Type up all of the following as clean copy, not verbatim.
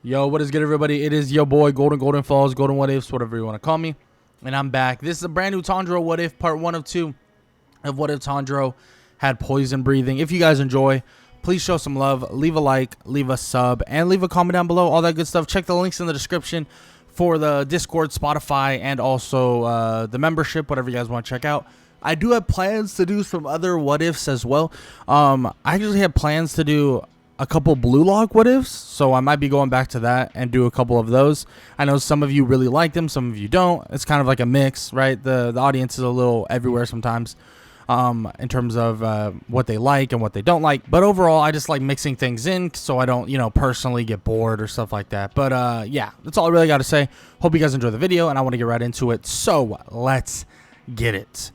Yo, what is good, everybody? It is your boy Golden Falls, Golden What Ifs, whatever you want to call me, and I'm back. This is a brand new Tanjiro What If, part 1 of 2 of What If Tanjiro had poison breathing. If you guys enjoy, please show some love, leave a like, leave a sub, and leave a comment down below, all that good stuff. Check the links in the description for the Discord, Spotify, and also the membership, whatever you guys want to check out. I do have plans to do some other What Ifs as well. I actually have plans to do a couple blue lock what ifs, so I might be going back to that and do a couple of those. I know some of you really like them, some of you don't. It's kind of like a mix, right? The audience is a little everywhere sometimes in terms of what they like and what they don't like, but overall I just like mixing things in so I don't, personally get bored or stuff like that. But yeah, that's all I really got to say. Hope you guys enjoy the video, and I want to get right into it, so let's get it.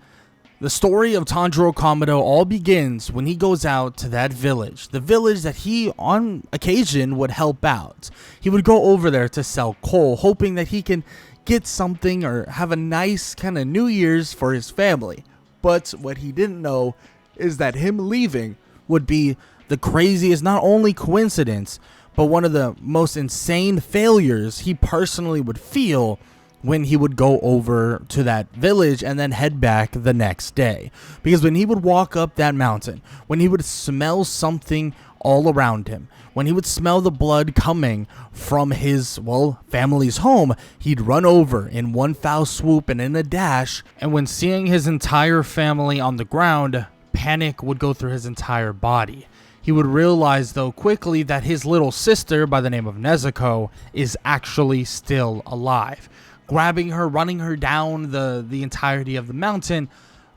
The story of Tanjiro Kamado all begins when he goes out to that village, the village that he on occasion would help out. He would go over there to sell coal, hoping that he can get something or have a nice kind of New Year's for his family. But what he didn't know is that him leaving would be the craziest, not only coincidence, but one of the most insane failures he personally would feel when he would go over to that village and then head back the next day. Because when he would walk up that mountain, when he would smell something all around him, when he would smell the blood coming from his, family's home, he'd run over in one foul swoop and in a dash. And when seeing his entire family on the ground, panic would go through his entire body. He would realize, though, quickly that his little sister by the name of Nezuko is actually still alive. Grabbing her, running her down the entirety of the mountain,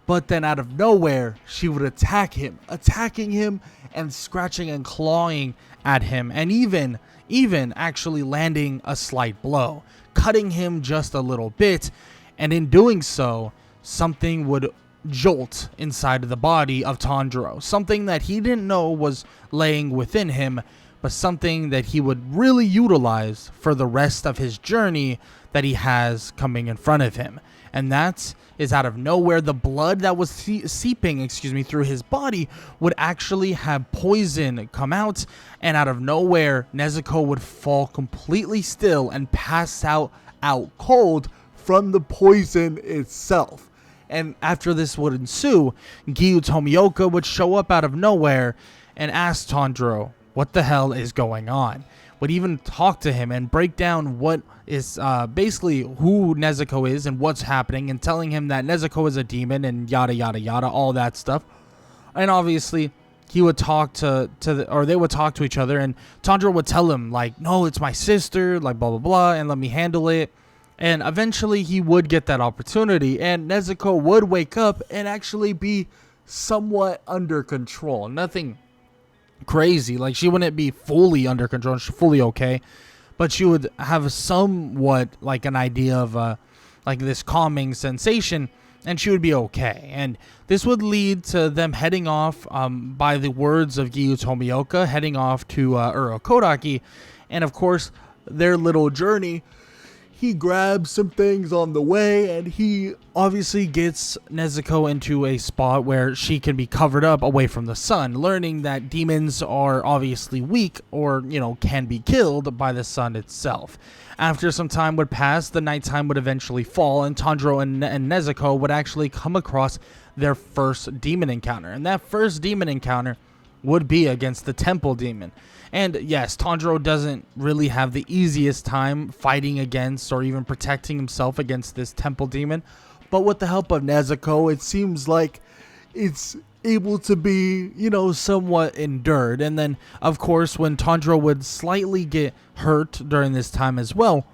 but then out of nowhere, she would attack him, attacking him and scratching and clawing at him, and even actually landing a slight blow, cutting him just a little bit, and in doing so, something would jolt inside of the body of Tanjiro, something that he didn't know was laying within him, but something that he would really utilize for the rest of his journey that he has coming in front of him. And that is, out of nowhere, the blood that was seeping through his body would actually have poison come out, and out of nowhere Nezuko would fall completely still and pass out cold from the poison itself. And after this would ensue, Giyu Tomioka would show up out of nowhere and ask Tanjiro what the hell is going on. Would even talk to him and break down what is basically who Nezuko is and what's happening, and telling him that Nezuko is a demon and yada yada yada, all that stuff. And obviously he would talk they would talk to each other, and Tanjiro would tell him like, no, it's my sister, like blah blah blah, and let me handle it. And eventually he would get that opportunity, and Nezuko would wake up and actually be somewhat under control. Nothing crazy, like she wouldn't be fully under control, she's fully okay, but she would have somewhat like an idea of like this calming sensation, and she would be okay. And this would lead to them heading off, by the words of Giyu Tomioka, heading off to Urokodaki. And of course, their little journey, he grabs some things on the way, and he obviously gets Nezuko into a spot where she can be covered up away from the sun, learning that demons are obviously weak, or, can be killed by the sun itself. After some time would pass, the nighttime would eventually fall, and Tanjiro and Nezuko would actually come across their first demon encounter. And that first demon encounter would be against the temple demon. And yes, Tanjiro doesn't really have the easiest time fighting against or even protecting himself against this temple demon, but with the help of Nezuko, it seems like it's able to be, somewhat endured. And then, of course, when Tanjiro would slightly get hurt during this time as well,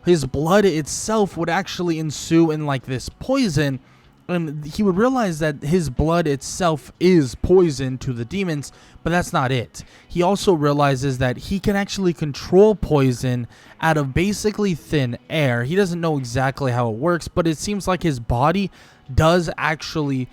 his blood itself would actually ensue in like this poison, and he would realize that his blood itself is poison to the demons, but that's not it. He also realizes that he can actually control poison out of basically thin air. He doesn't know exactly how it works, but it seems like his body does actually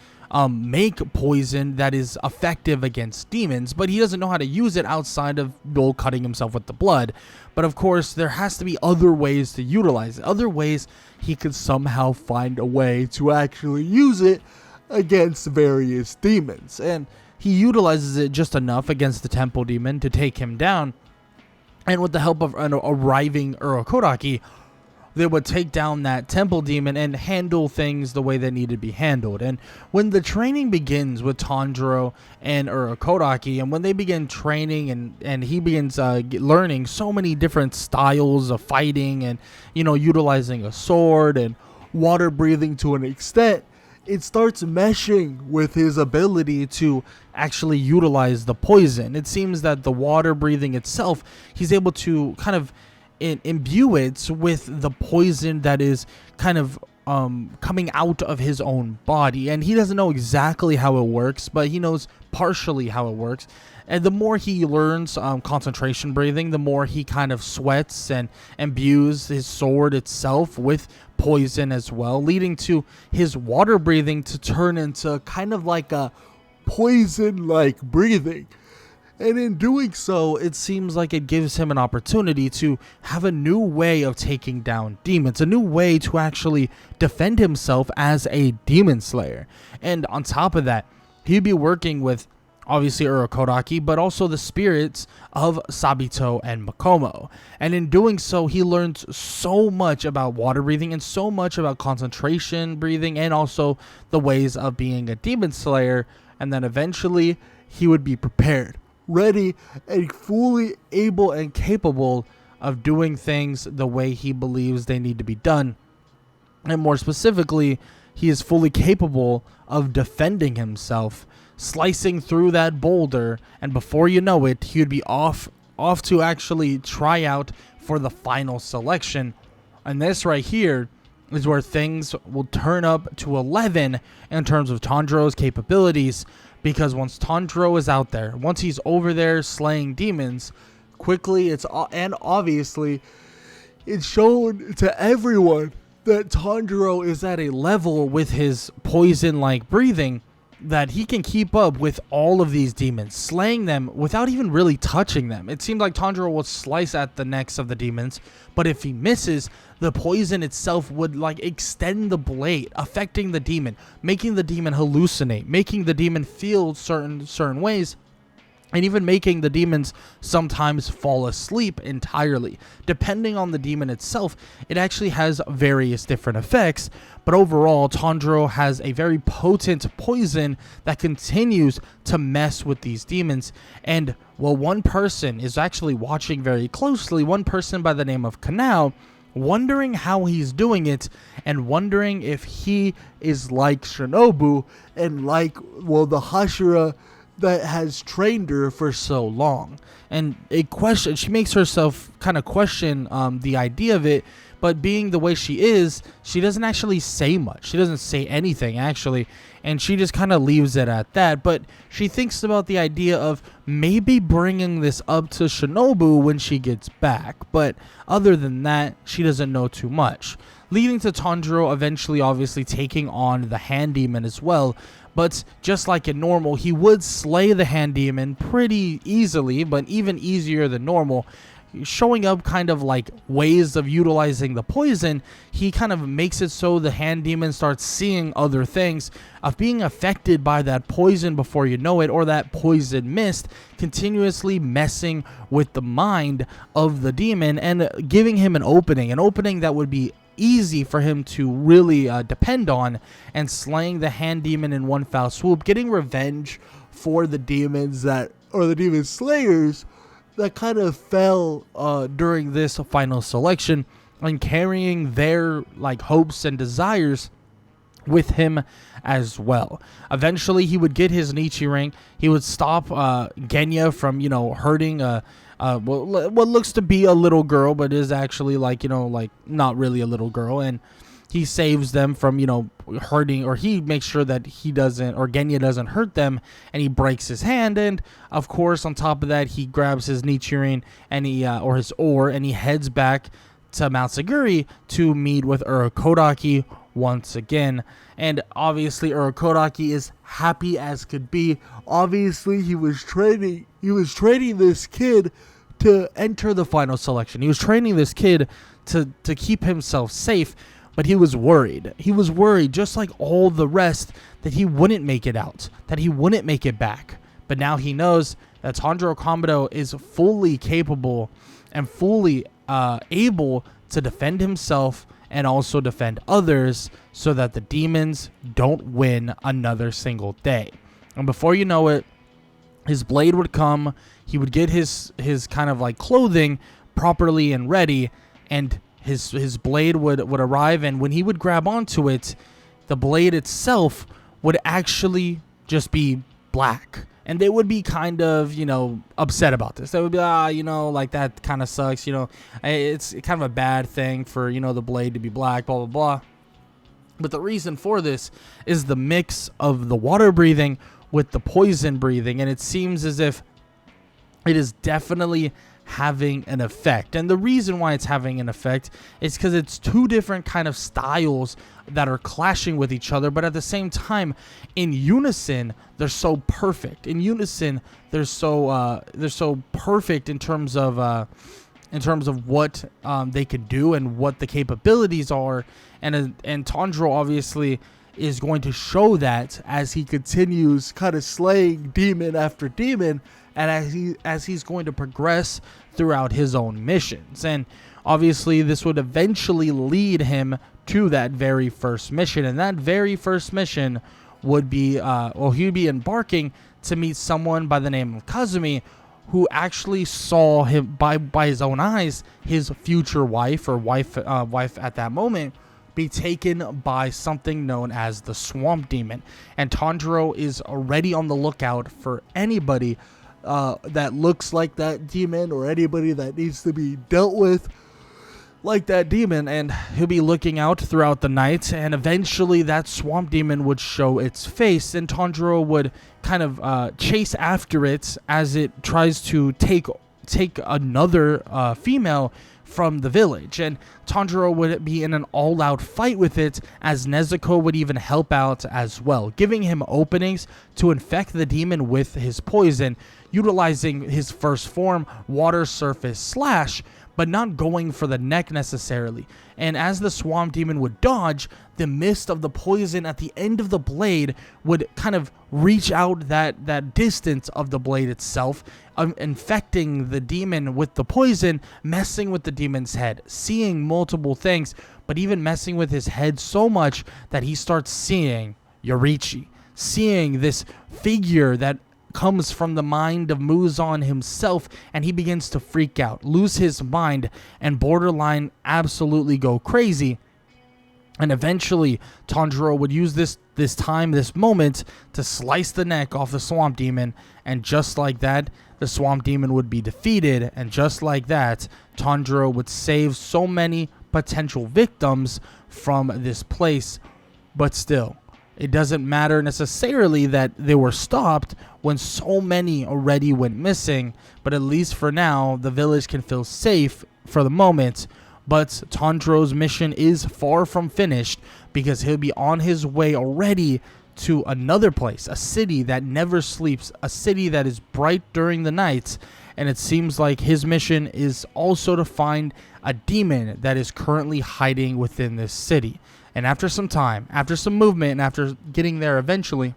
make poison that is effective against demons, but he doesn't know how to use it outside of cutting himself with the blood. But of course, there has to be other ways to utilize it, other ways he could somehow find a way to actually use it against various demons. And he utilizes it just enough against the temple demon to take him down, And with the help of an arriving Urokodaki, they would take down that temple demon and handle things the way they need to be handled. And when the training begins with Tanjiro and Urokodaki, and when they begin training and he begins learning so many different styles of fighting and, utilizing a sword and water breathing to an extent, it starts meshing with his ability to actually utilize the poison. It seems that the water breathing itself, he's able to kind of imbue it with the poison that is kind of coming out of his own body. And he doesn't know exactly how it works, but he knows partially how it works. And the more he learns concentration breathing, the more he kind of sweats and imbues his sword itself with poison as well, leading to his water breathing to turn into kind of like a poison-like breathing. And in doing so, it seems like it gives him an opportunity to have a new way of taking down demons, a new way to actually defend himself as a demon slayer. And on top of that, he'd be working with obviously Urokodaki, but also the spirits of Sabito and Makomo. And in doing so, he learns so much about water breathing and so much about concentration breathing and also the ways of being a demon slayer. And then eventually he would be prepared, ready, and fully able and capable of doing things the way he believes they need to be done. And more specifically, he is fully capable of defending himself, slicing through that boulder, and before you know it, he would be off to actually try out for the final selection. And this right here is where things will turn up to 11 in terms of Tanjiro's capabilities, because once Tanjiro is out there, once he's over there slaying demons, quickly and obviously it's shown to everyone that Tanjiro is at a level with his poison-like breathing that he can keep up with all of these demons, slaying them without even really touching them. It seemed like Tanjiro will slice at the necks of the demons, but if he misses, the poison itself would extend the blade, affecting the demon, making the demon hallucinate, making the demon feel certain ways, and even making the demons sometimes fall asleep entirely. Depending on the demon itself, it actually has various different effects, but overall, Tanjiro has a very potent poison that continues to mess with these demons. And while one person is actually watching very closely, one person by the name of Kanao, wondering how he's doing it and wondering if he is like Shinobu and like, the Hashira that has trained her for so long. And she makes herself kind of question the idea of it, but being the way she is, she doesn't actually say much. She doesn't say anything, actually, and she just kind of leaves it at that. But she thinks about the idea of maybe bringing this up to Shinobu when she gets back, but other than that, she doesn't know too much, leading to Tanjiro eventually obviously taking on the hand demon as well. But just like in normal, he would slay the hand demon pretty easily, but even easier than normal. Showing up kind of like ways of utilizing the poison, he kind of makes it so the hand demon starts seeing other things, of being affected by that poison before you know it, or that poison mist, continuously messing with the mind of the demon and giving him an opening that would be easy for him to really depend on, and slaying the hand demon in one foul swoop, getting revenge for the demons the demon slayers that kind of fell during this final selection, and carrying their hopes and desires with him as well. Eventually he would get his Nichiren. He would stop Genya from hurting what looks to be a little girl, but is actually not really a little girl, and he saves them from hurting, or he makes sure that Genya doesn't hurt them, and he breaks his hand. And of course, on top of that, he grabs his Nichiren and his oar, and he heads back to Mount Saguri to meet with Urokodaki once again. And obviously Urokodaki is happy as could be. Obviously he was training this kid to enter the final selection. He was training this kid to keep himself safe, but he was worried. He was worried, just like all the rest, that he wouldn't make it out, that he wouldn't make it back. But now he knows that Tanjiro Kamado is fully capable and fully able to defend himself and also defend others so that the demons don't win another single day. And before you know it, his blade would come, he would get his kind of like clothing properly and ready, and his blade would arrive, and when he would grab onto it, the blade itself would actually just be black. And they would be kind of, upset about this. They would be, like that kind of sucks, it's kind of a bad thing for, the blade to be black, blah, blah, blah. But the reason for this is the mix of the water breathing with the poison breathing. And it seems as if it is definitely having an effect. And the reason why it's having an effect is because it's two different kind of styles that are clashing with each other, but at the same time, in unison, they're so perfect. In unison, they're so perfect in terms of what they can do and what the capabilities are. And Tanjiro obviously is going to show that as he continues kind of slaying demon after demon, and as he's going to progress throughout his own missions. And obviously this would eventually lead him to that very first mission, and that very first mission would be he'd be embarking to meet someone by the name of Kazumi, who actually saw him by his own eyes, his future wife at that moment, be taken by something known as the Swamp Demon. And Tanjiro is already on the lookout for anybody that looks like that demon, or anybody that needs to be dealt with like that demon, and he'll be looking out throughout the night, and eventually that Swamp Demon would show its face, and Tanjiro would kind of chase after it as it tries to take another female from the village. And Tanjiro would be in an all-out fight with it, as Nezuko would even help out as well, giving him openings to infect the demon with his poison, utilizing his first form, Water Surface Slash, but not going for the neck necessarily. And as the Swamp Demon would dodge, the mist of the poison at the end of the blade would kind of reach out that distance of the blade itself, infecting the demon with the poison, messing with the demon's head, seeing multiple things, but even messing with his head so much that he starts seeing Yorichi, seeing this figure that comes from the mind of Muzan himself, and he begins to freak out, lose his mind, and borderline absolutely go crazy. And eventually Tanjiro would use this moment to slice the neck off the Swamp Demon, and just like that, the Swamp Demon would be defeated, and just like that, Tanjiro would save so many potential victims from this place. But still, it doesn't matter necessarily that they were stopped when so many already went missing, but at least for now, the village can feel safe for the moment. But Tanjiro's mission is far from finished, because he'll be on his way already to another place, a city that never sleeps, a city that is bright during the night, and it seems like his mission is also to find a demon that is currently hiding within this city. And after some time, after some movement, and after getting there eventually,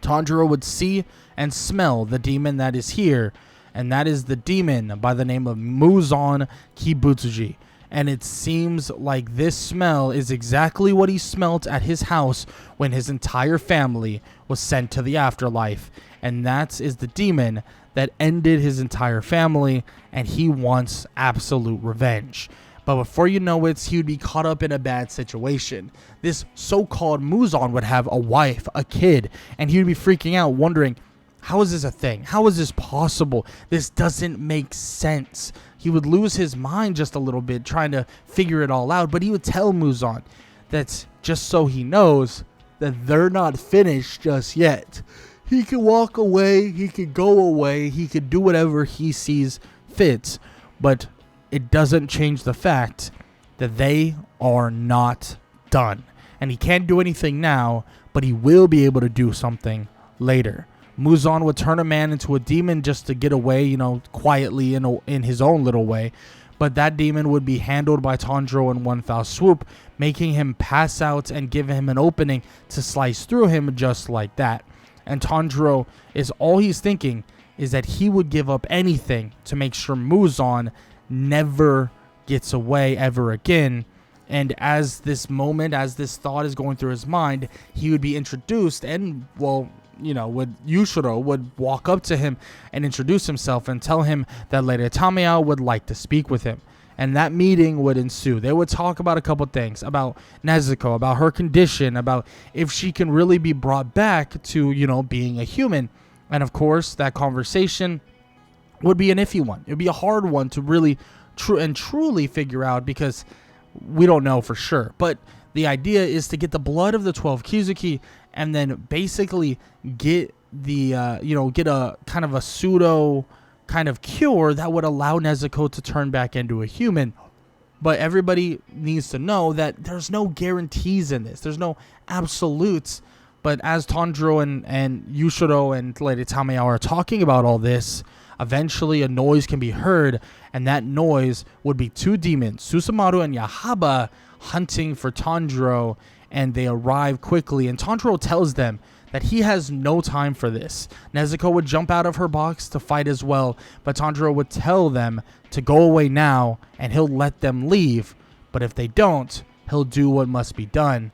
Tanjiro would see and smell the demon that is here, and that is the demon by the name of Muzan Kibutsuji. And it seems like this smell is exactly what he smelt at his house when his entire family was sent to the afterlife. And that is the demon that ended his entire family, and he wants absolute revenge. But before you know it, he would be caught up in a bad situation. This so-called Muzan would have a wife, a kid, and he would be freaking out, wondering, how is this a thing? How is this possible? This doesn't make sense. He would lose his mind just a little bit trying to figure it all out, but he would tell Muzan that just so he knows that they're not finished just yet. He can walk away, he can go away, he can do whatever he sees fit, but it doesn't change the fact that they are not done. And he can't do anything now, but he will be able to do something later. Muzan would turn a man into a demon just to get away, quietly in his own little way. But that demon would be handled by Tanjiro in one foul swoop, making him pass out and giving him an opening to slice through him just like that. And Tanjiro all he's thinking is that he would give up anything to make sure Muzan never gets away ever again. And as this thought is going through his mind, he would be introduced, and Yushiro would walk up to him and introduce himself and tell him that Lady Tamaya would like to speak with him. And that meeting would ensue. They would talk about a couple things, about Nezuko, about her condition, about if she can really be brought back to, being a human. And of course, that conversation would be an iffy one. It would be a hard one to really truly figure out, because we don't know for sure. But the idea is to get the blood of the 12 Kizuki and then basically get get a kind of a pseudo kind of cure that would allow Nezuko to turn back into a human. But everybody needs to know that there's no guarantees in this. There's no absolutes. But as Tanjiro and Yushiro and Lady Tamaya are talking about all this, eventually a noise can be heard, and that noise would be two demons, Susumaru and Yahaba, hunting for Tanjiro, and they arrive quickly, and Tanjiro tells them that he has no time for this. Nezuko would jump out of her box to fight as well, but Tanjiro would tell them to go away now, and he'll let them leave, but if they don't, he'll do what must be done,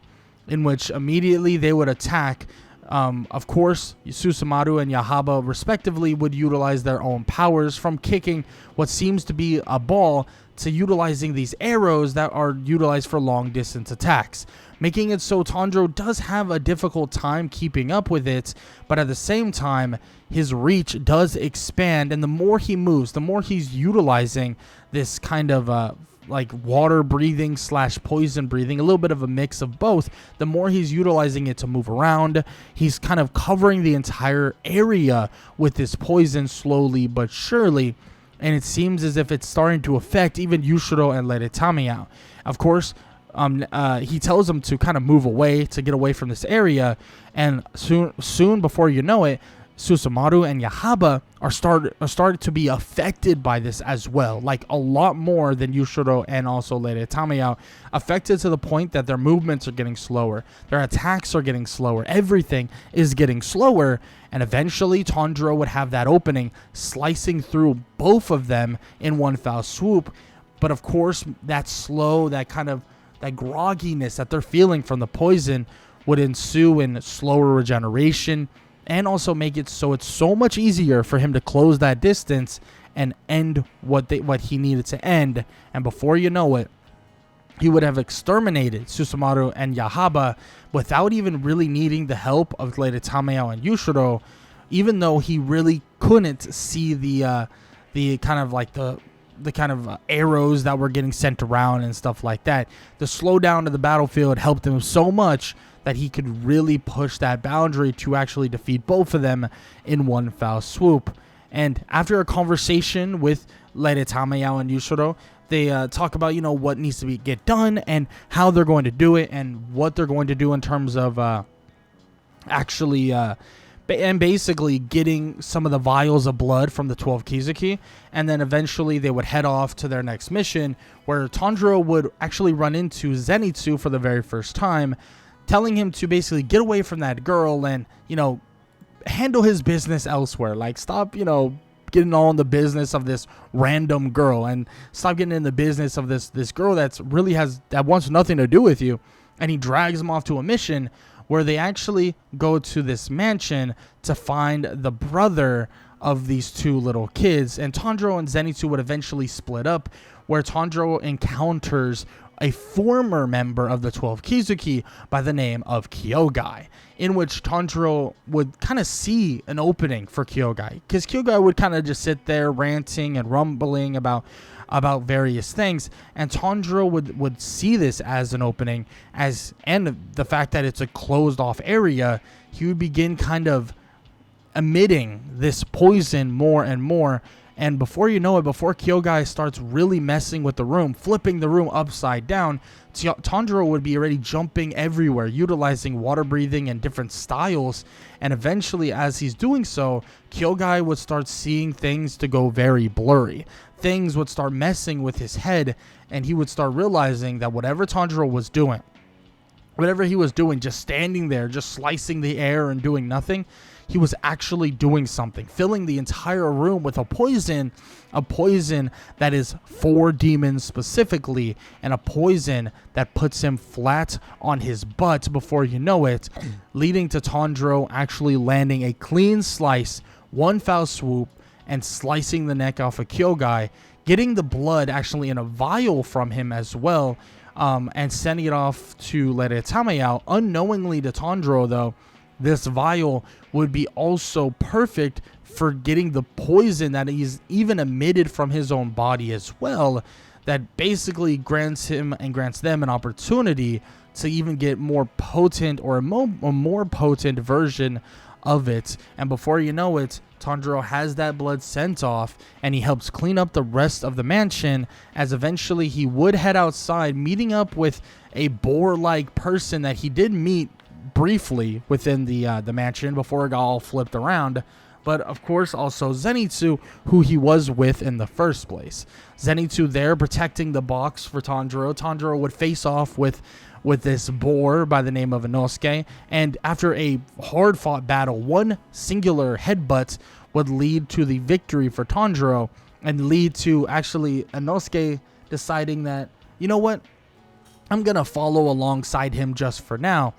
in which immediately they would attack. Of course, Susumaru and Yahaba respectively would utilize their own powers, from kicking what seems to be a ball to utilizing these arrows that are utilized for long distance attacks, making it so Tanjiro does have a difficult time keeping up with it, but at the same time his reach does expand, and the more he moves, the more he's utilizing this kind of like water breathing / poison breathing, a little bit of a mix of both. The more he's utilizing it to move around, he's kind of covering the entire area with this poison slowly but surely, and it seems as if it's starting to affect even Yushiro and Lady Tamaya. Of course, he tells them to kind of move away, to get away from this area, and soon before you know it, Susumaru and Yahaba are started to be affected by this as well, like a lot more than Yushiro and also Lady Tamaya, affected to the point that their movements are getting slower, their attacks are getting slower, everything is getting slower, and eventually Tanjiro would have that opening, slicing through both of them in one foul swoop. But of course, that slow, that grogginess that they're feeling from the poison would ensue in slower regeneration, and also make it so it's so much easier for him to close that distance and end what he needed to end. And before you know it, he would have exterminated Susumaru and Yahaba without even really needing the help of Lady Tamaya and Yushiro, even though he really couldn't see the kind of like the kind of arrows that were getting sent around and stuff like that. The slowdown of the battlefield helped him so much that he could really push that boundary to actually defeat both of them in one foul swoop. And after a conversation with Lady Tamaya and Yushiro, they talk about, what needs to get done and how they're going to do it and what they're going to do in terms of and basically getting some of the vials of blood from the 12 Kizuki, and then eventually they would head off to their next mission, where Tanjiro would actually run into Zenitsu for the very first time, telling him to basically get away from that girl and, handle his business elsewhere. Like, stop, getting all in the business of this random girl, and stop getting in the business of this girl that wants nothing to do with you. And he drags him off to a mission where they actually go to this mansion to find the brother of these two little kids. And Tanjiro and Zenitsu would eventually split up, where Tanjiro encounters a former member of the 12 Kizuki by the name of Kyogai, in which Tanjiro would kind of see an opening for Kyogai, because Kyogai would kind of just sit there ranting and rumbling about various things, and Tanjiro would see this as an opening, and the fact that it's a closed off area. He would begin kind of emitting this poison more and more, and before you know it, before Kyogai starts really messing with the room, flipping the room upside down, Tanjiro would be already jumping everywhere, utilizing water breathing and different styles, and eventually, as he's doing so, Kyogai would start seeing things to go very blurry. Things would start messing with his head, and he would start realizing that whatever Tanjiro was doing, just standing there, just slicing the air and doing nothing, he was actually doing something, filling the entire room with a poison that is for demons specifically, and a poison that puts him flat on his butt before you know it, leading to Tanjiro actually landing a clean slice, one foul swoop, and slicing the neck off of Kyogai, getting the blood actually in a vial from him as well, and sending it off to let Itame out. Unknowingly to Tanjiro, though, this vial would be also perfect for getting the poison that he's even emitted from his own body as well, that basically grants him and grants them an opportunity to even get more potent, or a more potent version of it. And before you know it, Tanjiro has that blood sent off, and he helps clean up the rest of the mansion, as eventually he would head outside, meeting up with a boar-like person that he did meet briefly within the mansion before it got all flipped around. But of course also Zenitsu, who he was with in the first place. Zenitsu there protecting the box for Tanjiro. Tanjiro would face off with this boar by the name of Inosuke, and after a hard-fought battle, one singular headbutt would lead to the victory for Tanjiro, and lead to actually Inosuke deciding that, you know what, I'm going to follow alongside him just for now,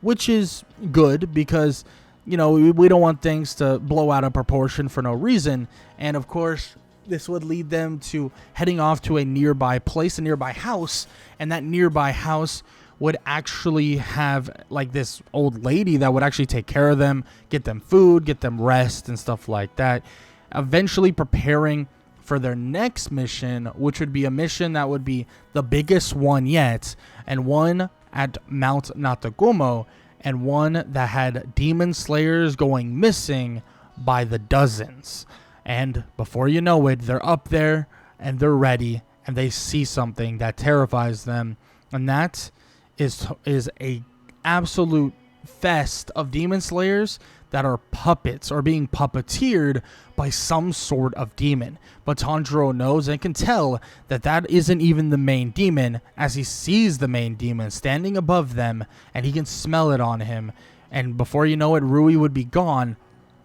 which is good because, you know, we don't want things to blow out of proportion for no reason. And of course, this would lead them to heading off to a nearby place, a nearby house, and that nearby house would actually have like this old lady that would actually take care of them, get them food, get them rest and stuff like that, eventually preparing for their next mission, which would be a mission that would be the biggest one yet, and one at Mount Natagumo, and one that had demon slayers going missing by the dozens. And before you know it, they're up there and they're ready, and they see something that terrifies them, and that is a absolute fest of demon slayers that are puppets, or being puppeteered by some sort of demon. But Tanjiro knows and can tell that that isn't even the main demon, as he sees the main demon standing above them, and he can smell it on him. And before you know it, Rui would be gone,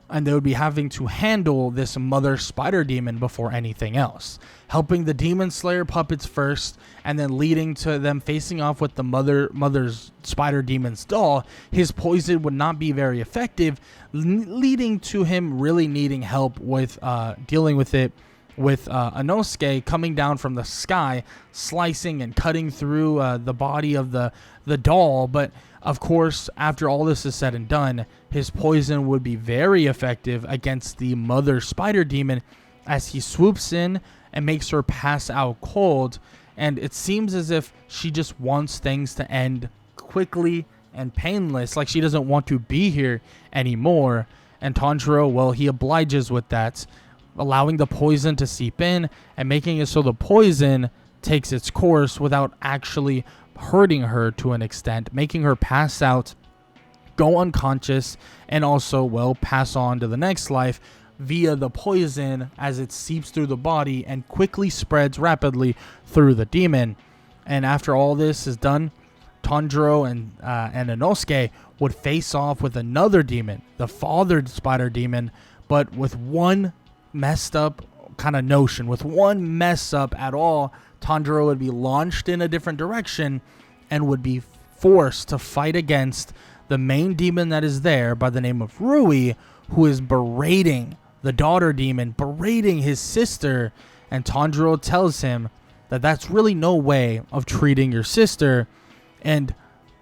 and they would be having to handle this mother spider demon before anything else, helping the demon slayer puppets first, and then leading to them facing off with the mother's spider demon's doll. His poison would not be very effective, leading to him really needing help with dealing with it, with Inosuke coming down from the sky, slicing and cutting through the body of the doll. But of course, after all this is said and done, his poison would be very effective against the mother spider demon, as he swoops in and makes her pass out cold. And it seems as if she just wants things to end quickly and painless, like she doesn't want to be here anymore. And Tanjiro, well, he obliges with that, allowing the poison to seep in and making it so the poison takes its course without actually hurting her to an extent, making her pass out, go unconscious, and also, well, pass on to the next life via the poison as it seeps through the body and quickly spreads rapidly through the demon. And after all this is done, Tanjiro and Inosuke would face off with another demon, the fathered spider demon, but with one messed up kind of notion, with one mess up at all. Tanjiro would be launched in a different direction and would be forced to fight against the main demon that is there by the name of Rui, who is berating the daughter demon, berating his sister. And Tanjiro tells him that that's really no way of treating your sister. And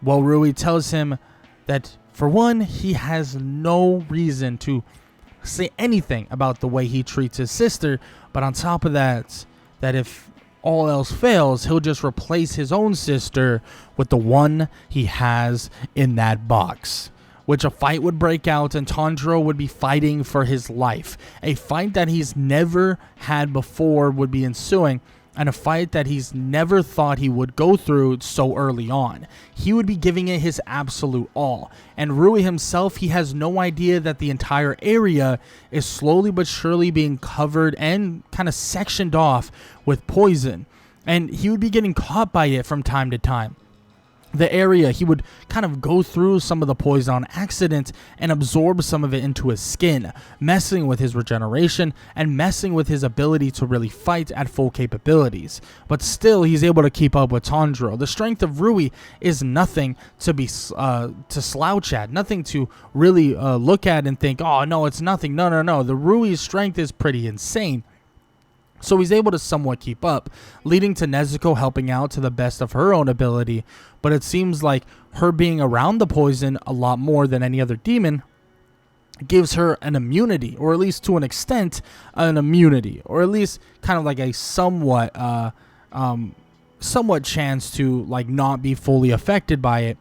well, Rui tells him that for one, he has no reason to say anything about the way he treats his sister, but on top of that, that if all else fails, he'll just replace his own sister with the one he has in that box. Which a fight would break out, and Tanjiro would be fighting for his life. A fight that he's never had before would be ensuing, and a fight that he's never thought he would go through so early on. He would be giving it his absolute all. And Rui himself, he has no idea that the entire area is slowly but surely being covered and kind of sectioned off with poison. And he would be getting caught by it from time to time. the area, he would kind of go through some of the poison on accident and absorb some of it into his skin, messing with his regeneration and messing with his ability to really fight at full capabilities. But still, he's able to keep up with Tanjiro. The strength of Rui is nothing to be to slouch at, nothing to really look at and think, oh no, it's nothing. No. The Rui's strength is pretty insane. So he's able to somewhat keep up, leading to Nezuko helping out to the best of her own ability. But it seems like her being around the poison a lot more than any other demon gives her an immunity, or at least to an extent, an immunity, or at least kind of like a somewhat chance to like not be fully affected by it.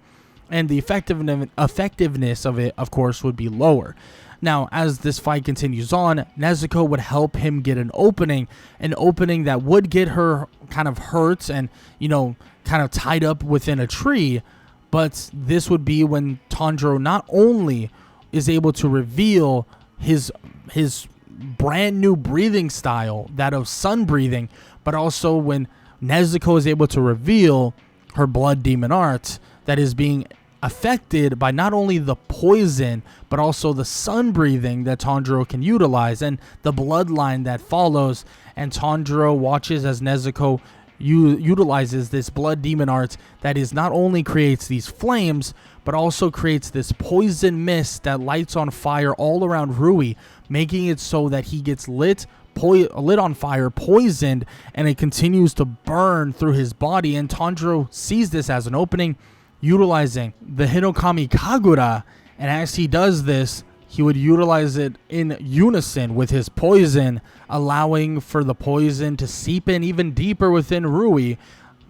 And the effectiveness of it, of course, would be lower. Now, as this fight continues on, Nezuko would help him get an opening that would get her kind of hurt and, kind of tied up within a tree. But this would be when Tanjiro not only is able to reveal his brand new breathing style, that of sun breathing, but also when Nezuko is able to reveal her blood demon art that is being affected by not only the poison, but also the sun breathing that Tanjiro can utilize and the bloodline that follows. And Tanjiro watches as Nezuko utilizes this blood demon art that is not only creates these flames, but also creates this poison mist that lights on fire all around Rui, making it so that he gets lit on fire, poisoned, and it continues to burn through his body. And Tanjiro sees this as an opening, utilizing the Hinokami Kagura, and as he does this, he would utilize it in unison with his poison, allowing for the poison to seep in even deeper within Rui,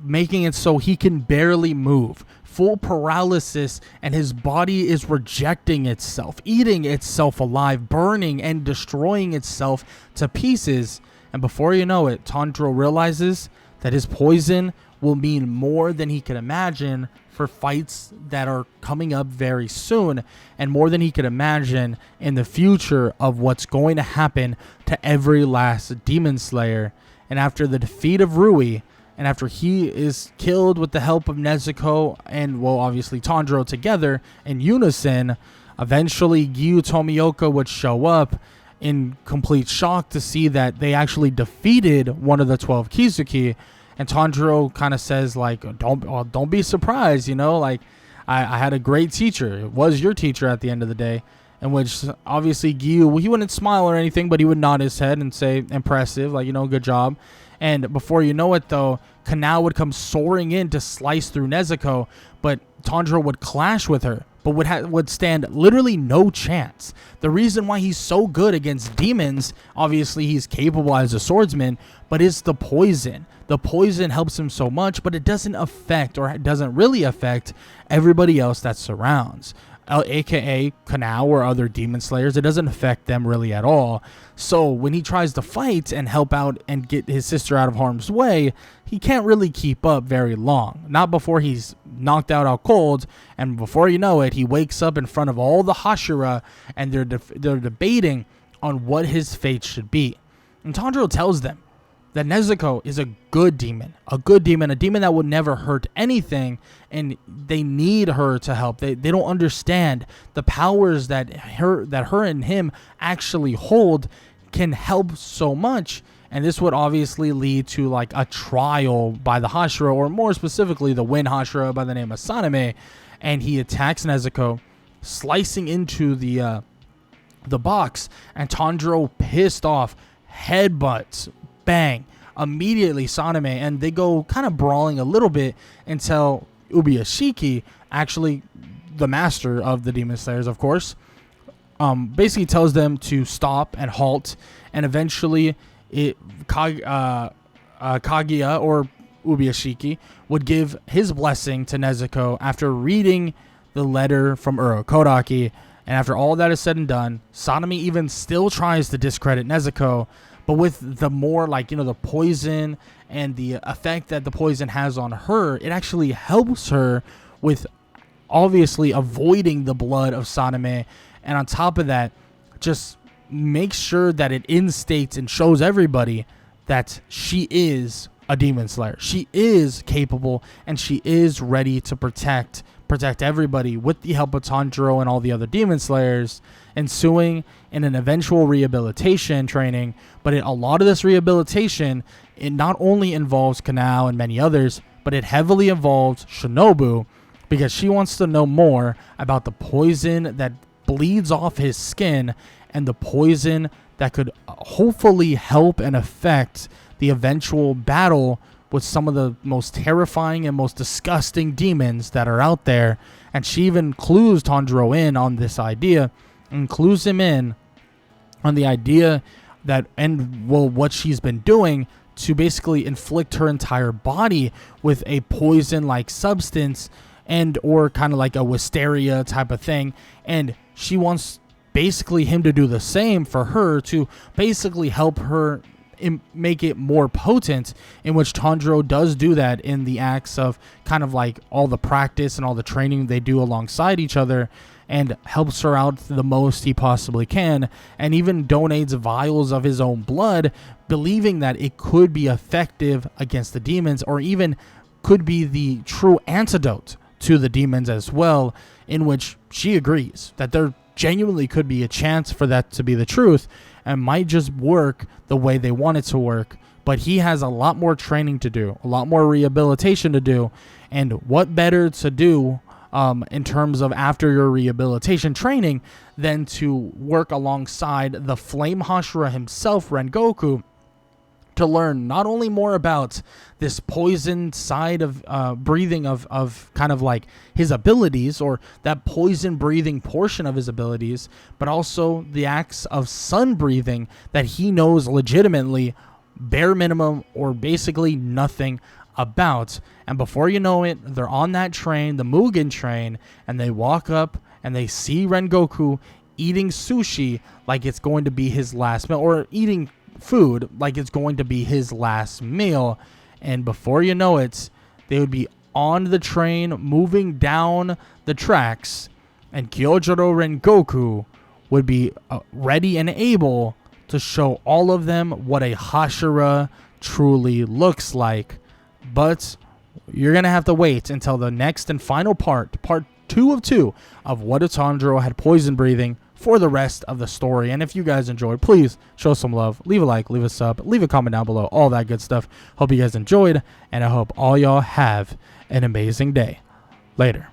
making it so he can barely move. Full paralysis, and his body is rejecting itself, eating itself alive, burning and destroying itself to pieces. And before you know it, Tanjiro realizes that his poison will mean more than he could imagine for fights that are coming up very soon, and more than he could imagine in the future of what's going to happen to every last demon slayer. And after the defeat of Rui, and after he is killed with the help of Nezuko and, well, obviously Tanjiro together in unison, eventually Gyu Tomioka would show up in complete shock to see that they actually defeated one of the 12 Kizuki. And Tanjiro kind of says, like, don't be surprised, like, I had a great teacher. It was your teacher at the end of the day. In which, obviously, Gyu, he wouldn't smile or anything, but he would nod his head and say, impressive, like, good job. And before you know it, though, Kanao would come soaring in to slice through Nezuko, but Tanjiro would clash with her, but would stand literally no chance. The reason why he's so good against demons, obviously he's capable as a swordsman, but it's the poison. The poison helps him so much, but it doesn't affect, or it doesn't really affect, everybody else that surrounds. AKA Kanao or other demon slayers, it doesn't affect them really at all. So when he tries to fight and help out and get his sister out of harm's way, he can't really keep up very long. Not before he's knocked out cold, and before you know it, he wakes up in front of all the Hashira, and they're debating on what his fate should be. And Tanjiro tells them that Nezuko is a demon that would never hurt anything, and they need her to help. They don't understand the powers that her and him actually hold can help so much, and this would obviously lead to like a trial by the Hashira, or more specifically the Wind Hashira by the name of Saname, and he attacks Nezuko, slicing into the box, and Tanjiro, pissed off, headbutts. Bang. Immediately Saname, and they go kind of brawling a little bit until Ubuyashiki, actually the master of the Demon Slayers, of course, basically tells them to stop and halt, and eventually Kaguya or Ubuyashiki would give his blessing to Nezuko after reading the letter from Urokodaki. And after all that is said and done, Saname even still tries to discredit Nezuko, but with the more the poison and the effect that the poison has on her, it actually helps her with obviously avoiding the blood of Saname. And on top of that, just makes sure that it instates and shows everybody that she is a demon slayer. She is capable, and she is ready to protect everybody with the help of Tanjiro and all the other demon slayers, ensuing in an eventual rehabilitation training. But a lot of this rehabilitation, it not only involves Kanao and many others, but it heavily involves Shinobu, because she wants to know more about the poison that bleeds off his skin, and the poison that could hopefully help and affect the eventual battle with some of the most terrifying and most disgusting demons that are out there. And she even clues Tanjiro in on this idea, and clues him in on the idea that, and well, what she's been doing to basically inflict her entire body with a poison-like substance, and or kind of like a wisteria type of thing. And she wants basically him to do the same for her, to basically help her make it more potent, in which Tanjiro does do that in the acts of kind of like all the practice and all the training they do alongside each other, and helps her out the most he possibly can, and even donates vials of his own blood, believing that it could be effective against the demons, or even could be the true antidote to the demons as well, in which she agrees that there genuinely could be a chance for that to be the truth, and might just work the way they want it to work. But he has a lot more training to do, a lot more rehabilitation to do, and what better to do in terms of after your rehabilitation training than to work alongside the Flame Hashira himself, Rengoku, to learn not only more about this poison side of breathing of kind of like his abilities, or that poison breathing portion of his abilities, but also the acts of sun breathing that he knows legitimately bare minimum or basically nothing about. And before you know it, they're on that train, the Mugen train, and they walk up and they see Rengoku eating sushi like it's going to be his last meal, or eating food like it's going to be his last meal. And before you know it, they would be on the train moving down the tracks, and Kyojuro Rengoku would be ready and able to show all of them what a Hashira truly looks like. But you're going to have to wait until the next and final part 2 of 2 of What If Tanjiro Had Poison Breathing, for the rest of the story. And if you guys enjoyed, please show some love, leave a like, leave a sub, leave a comment down below, all that good stuff. Hope you guys enjoyed, and I hope all y'all have an amazing day. Later.